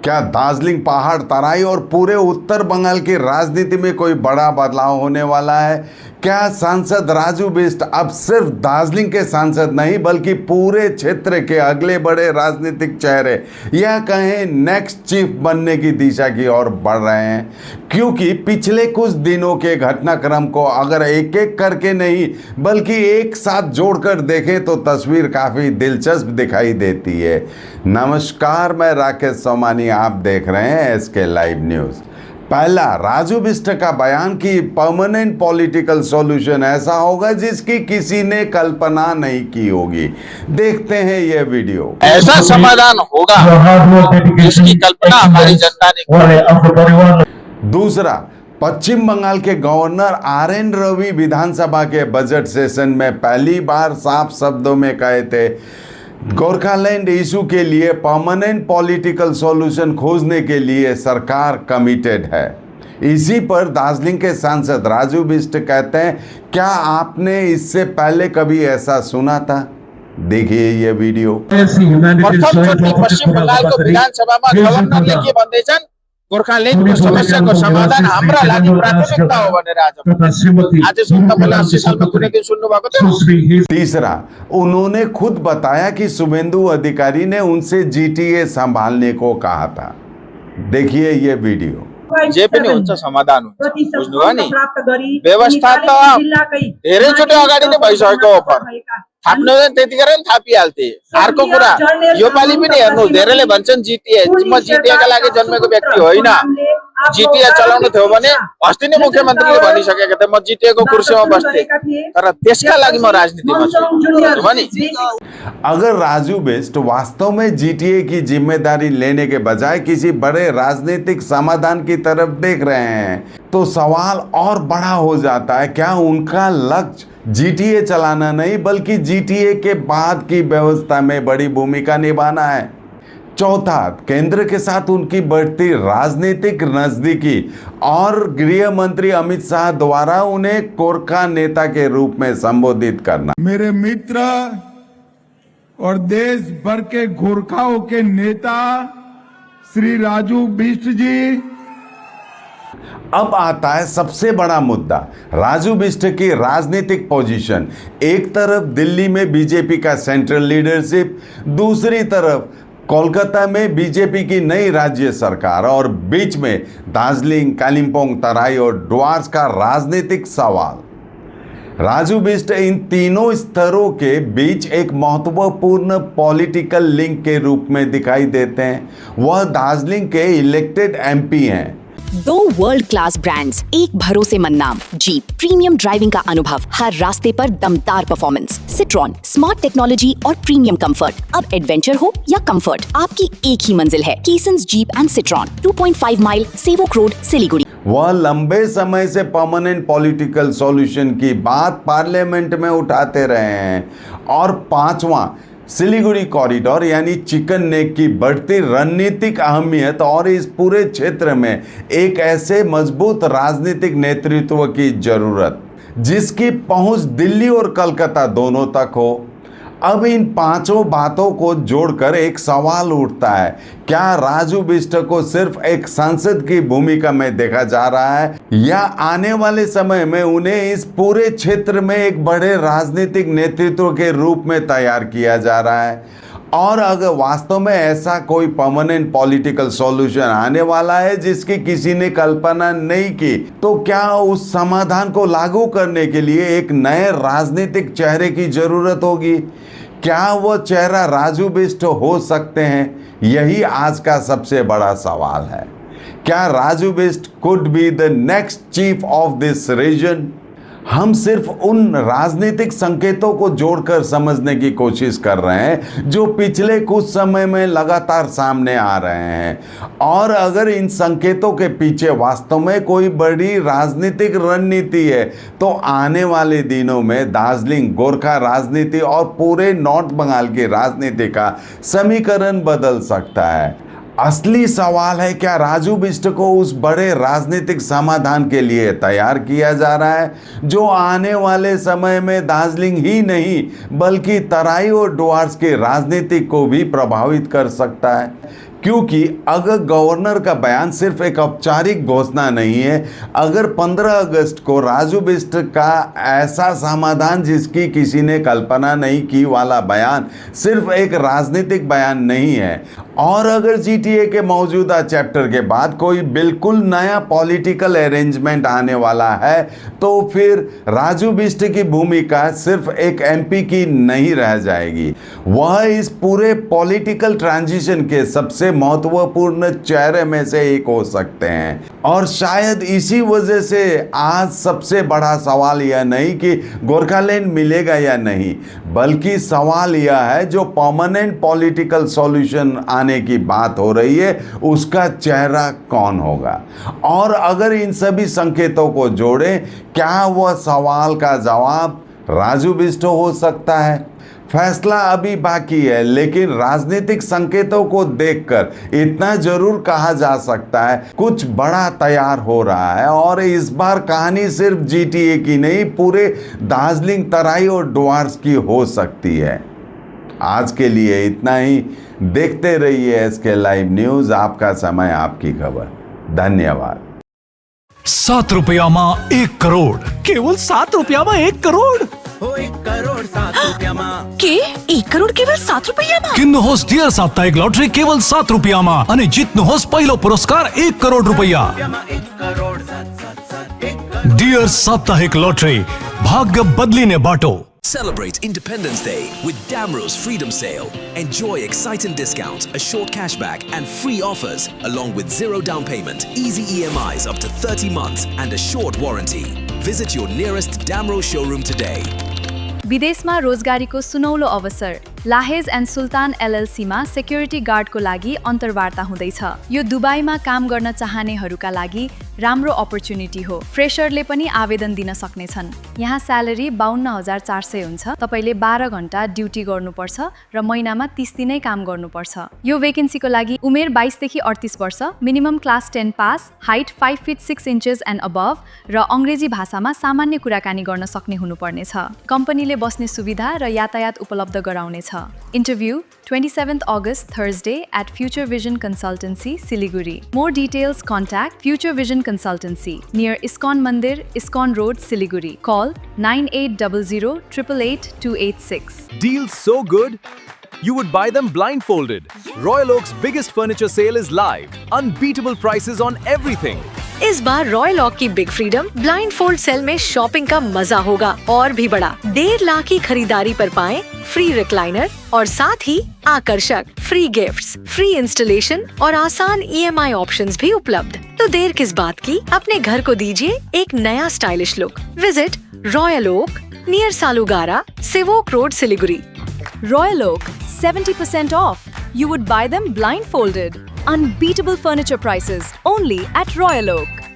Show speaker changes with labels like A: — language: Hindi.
A: क्या दार्जिलिंग पहाड़, तराई और पूरे उत्तर बंगाल की राजनीति में कोई बड़ा बदलाव होने वाला है? क्या सांसद राजू बिष्ट अब सिर्फ दार्जिलिंग के सांसद नहीं बल्कि पूरे क्षेत्र के अगले बड़े राजनीतिक चेहरे या कहें नेक्स्ट चीफ बनने की दिशा की ओर बढ़ रहे हैं? क्योंकि पिछले कुछ दिनों के घटनाक्रम को अगर एक एक करके नहीं बल्कि एक साथ जोड़कर देखें तो तस्वीर काफ़ी दिलचस्प दिखाई देती है। नमस्कार, मैं राकेश सोमानी, आप देख रहे हैं एसके लाइव न्यूज़। पहला, राजू बिष्ट का बयान कि परमानेंट पॉलिटिकल सॉल्यूशन ऐसा होगा जिसकी किसी ने कल्पना नहीं की होगी। देखते हैं यह वीडियो।
B: ऐसा समाधान होगा जिसकी कल्पना हमारी जनता ने।
A: दूसरा, पश्चिम बंगाल के गवर्नर RN रवि विधानसभा के बजट सेशन में पहली बार साफ शब्दों में कहे थे गोरखालैंड इशू के लिए परमानेंट पॉलिटिकल सॉल्यूशन खोजने के लिए सरकार कमिटेड है। इसी पर दार्जिलिंग के सांसद राजू बिष्ट कहते हैं, क्या आपने इससे पहले कभी ऐसा सुना था? देखिए ये वीडियो।
B: पश्चिम बंगाल को विधानसभा में गवर्नर लेके भन्दैछन् गोर्खाल्यान्डको समस्याको समाधान हाम्रा लागि प्राथमिकता हो भनेर आज तपाईँले 80 सालमा कुनै दिन सुन्नु भएको थियो?
A: तीसरा, उन्होंने खुद बताया कि शुभेंदु अधिकारी ने उनसे GTA संभालने को कहा था। देखिए ये वीडियो।
B: जे पनि हुन्छ समाधान हुन्छ, बुझ्नुभयो नि? व्यवस्था त धेरैचोटि अगाडि नै भइसकेको हो। पर थाप्नु त्यतिखेर नि थापिहाल्थे। अर्को कुरा, यो पालि पनि हेर्नु, धेरैले भन्छन् GTA, म GTA का लागि जन्मेको व्यक्ति होइन। GTA चलाउनु थियो भने अस्ति नै मुख्यमन्त्रीले भनिसकेका थिए म GTA को कुर्सीमा बस्थे, तर त्यसका लागि म राजनीतिमा छु, बुझ्नुभयो नि?
A: अगर राजू बिष्ट वास्तव में GTA की जिम्मेदारी लेने के बजाय किसी बड़े राजनीतिक समाधान की तरफ देख रहे हैं तो सवाल और बड़ा हो जाता है। क्या उनका लक्ष्य GTA चलाना नहीं बल्कि GTA के बाद की व्यवस्था में बड़ी भूमिका निभाना है? चौथा, केंद्र के साथ उनकी बढ़ती राजनीतिक नजदीकी और गृह मंत्री अमित शाह द्वारा उन्हें गोरखा नेता के रूप में संबोधित करना।
C: मेरे मित्र और देश भर के गोरखाओं के नेता श्री राजू बिष्ट जी।
A: अब आता है सबसे बड़ा मुद्दा, राजू बिष्ट की राजनीतिक पोजीशन। एक तरफ दिल्ली में बीजेपी का सेंट्रल लीडरशिप, दूसरी तरफ कोलकाता में बीजेपी की नई राज्य सरकार और बीच में दार्जिलिंग, कालिम्पोंग, तराई और डुआर्स का राजनीतिक सवाल। राजू बिष्ट इन तीनों स्तरों के बीच एक महत्वपूर्ण पॉलिटिकल लिंक के रूप में दिखाई देते हैं। वह दार्जिलिंग के इलेक्टेड MP हैं।
D: दो वर्ल्ड क्लास ब्रांड्स, एक भरोसेमंद नाम, जीप प्रीमियम ड्राइविंग का अनुभव, हर रास्ते पर दमदार परफॉर्मेंस, सिट्रॉन स्मार्ट टेक्नोलॉजी और प्रीमियम कंफर्ट। अब एडवेंचर हो या कंफर्ट, आपकी एक ही मंजिल है, केसन्स जीप एंड सिट्रॉन। 2.5 माइल सेवक रोड, सिलीगुड़ी।
A: वह लंबे समय से परमानेंट पॉलिटिकल सॉल्यूशन की बात पार्लियामेंट में उठाते रहे हैं। और पांचवा, सिलीगुड़ी कॉरिडोर यानी चिकन नेक की बढ़ती रणनीतिक अहमियत और इस पूरे क्षेत्र में एक ऐसे मजबूत राजनीतिक नेतृत्व की जरूरत जिसकी पहुंच दिल्ली और कलकत्ता दोनों तक हो। अब इन पांचों बातों को जोड़कर एक सवाल उठता है, क्या राजू बिष्ट को सिर्फ एक सांसद की भूमिका में देखा जा रहा है या आने वाले समय में उन्हें इस पूरे क्षेत्र में एक बड़े राजनीतिक नेतृत्व के रूप में तैयार किया जा रहा है? और अगर वास्तव में ऐसा कोई परमानेंट पॉलिटिकल सॉल्यूशन आने वाला है जिसकी किसी ने कल्पना नहीं की, तो क्या उस समाधान को लागू करने के लिए एक नए राजनीतिक चेहरे की जरूरत होगी? क्या वो चेहरा राजू बिष्ट हो सकते हैं? यही आज का सबसे बड़ा सवाल है। क्या Raju Bisht could be the next chief of this region? हम सिर्फ उन राजनीतिक संकेतों को जोड़कर समझने की कोशिश कर रहे हैं जो पिछले कुछ समय में लगातार सामने आ रहे हैं। और अगर इन संकेतों के पीछे वास्तव में कोई बड़ी राजनीतिक रणनीति है तो आने वाले दिनों में दार्जिलिंग, गोरखा राजनीति और पूरे नॉर्थ बंगाल की राजनीति का समीकरण बदल सकता है। असली सवाल है, क्या राजू बिष्ट को उस बड़े राजनीतिक समाधान के लिए तैयार किया जा रहा है जो आने वाले समय में दार्जिलिंग ही नहीं बल्कि तराई और डुआर्स की राजनीति को भी प्रभावित कर सकता है? क्योंकि अगर गवर्नर का बयान सिर्फ एक औपचारिक घोषणा नहीं है, अगर 15 अगस्त को राजू बिष्ट का ऐसा समाधान जिसकी किसी ने कल्पना नहीं की वाला बयान सिर्फ एक राजनीतिक बयान नहीं है, और अगर जीटीए के मौजूदा चैप्टर के बाद कोई बिल्कुल नया पॉलिटिकल अरेंजमेंट आने वाला है, तो फिर राजू बिष्ट की भूमिका सिर्फ एक एमपी की नहीं रह जाएगी, वह इस पूरे पॉलिटिकल ट्रांजिशन के सबसे महत्वपूर्ण चेहरे में से एक हो सकते हैं। और शायद इसी वजह से आज सबसे बड़ा सवाल यह नहीं कि गोरखालैंड मिलेगा या नहीं, बल्कि सवाल यह है जो परमानेंट पॉलिटिकल सॉल्यूशन आने की बात हो रही है उसका चेहरा कौन होगा। और अगर इन सभी संकेतों को जोड़ें, क्या वह सवाल का जवाब राजू बिष्ट हो सकता है? फैसला अभी बाकी है, लेकिन राजनीतिक संकेतों को देखकर इतना जरूर कहा जा सकता है कुछ बड़ा तैयार हो रहा है। और इस बार कहानी सिर्फ जीटीए की नहीं, पूरे दार्जिलिंग तराई और डुआर्स की हो सकती है। आज के लिए इतना ही। देखते रहिए एसके लाइव न्यूज, आपका समय आपकी खबर। धन्यवाद।
E: 7 रुपयामा 1 करोड़, केवल 7 रुपयामा 1 करोड़।
F: 1 करोड़ 7 રૂપિયામાં
G: કે 1 કરોડ કેવલ 7 રૂપિયામાં?
E: કિન્નહોસ ડિયર સાપ્તાહિક લોટરી કેવલ 7 રૂપિયામાં અને જીતનહોસ પહેલો પુરસ્કાર 1 કરોડ રૂપિયા।
F: 1 કરોડ 7
E: ડિયર સાપ્તાહિક લોટરી, ભાગ્ય બદલીને બાટો।
H: Celebrate Independence Day with Damro's Freedom Sale. Enjoy exciting discounts, a short cashback and free offers along with zero down payment, easy EMIs up to 30 months and a short warranty. Visit your nearest Damro showroom today.
I: विदेशमा रोजगारीको सुनौलो अवसर। लाहेज एन्ड सुल्तान एलएलसीमा सेक्युरिटी गार्डको लागि अन्तर्वार्ता हुँदैछ। यो दुबईमा काम गर्न चाहनेहरूका लागि राम्रो अपर्च्युनिटी हो। फ्रेशरले पनि आवेदन दिन सक्नेछन्। यहाँ स्यालेरी 52,400 हुन्छ। तपाईले 12 घण्टा ड्युटी गर्नुपर्छ र महिनामा 30 दिनै काम गर्नुपर्छ। यो भेकेन्सीको लागि उमेर 22 देखि 38 वर्ष, minimum class 10 pass, height 5 feet 6 inches and above र अंग्रेजी भाषामा सामान्य कुराकानी गर्न सक्ने हुनुपर्नेछ। कम्पनीले बस्ने सुविधा र यातायात उपलब्ध गराउनेछ। Interview 27th August Thursday at Future Vision Consultancy, Siliguri. More details contact Future Vision Consultancy near ISKCON Mandir, ISKCON Road, Siliguri. Call 9800 888 286.
J: Deals so good, you would buy them blindfolded. Royal Oak's biggest furniture sale is live. Unbeatable prices on everything.
G: इस बार रॉयल ओक की big freedom blind fold sale में शॉपिंग का मजा होगा और भी बड़ा। 1.5 लाख की खरीदारी पर पाएं फ्री रिक्लाइनर और साथ ही आकर्षक फ्री गिफ्ट्स, फ्री इंस्टॉलेशन और आसान EMI ऑप्शंस भी उपलब्ध। तो देर किस बात की, अपने घर को दीजिए एक नया stylish look. Visit royal oak near Salugara, Sevoke road, Siliguri.
I: Royal Oak, 70% off. You would buy them blindfolded. Unbeatable furniture prices only at Royal Oak.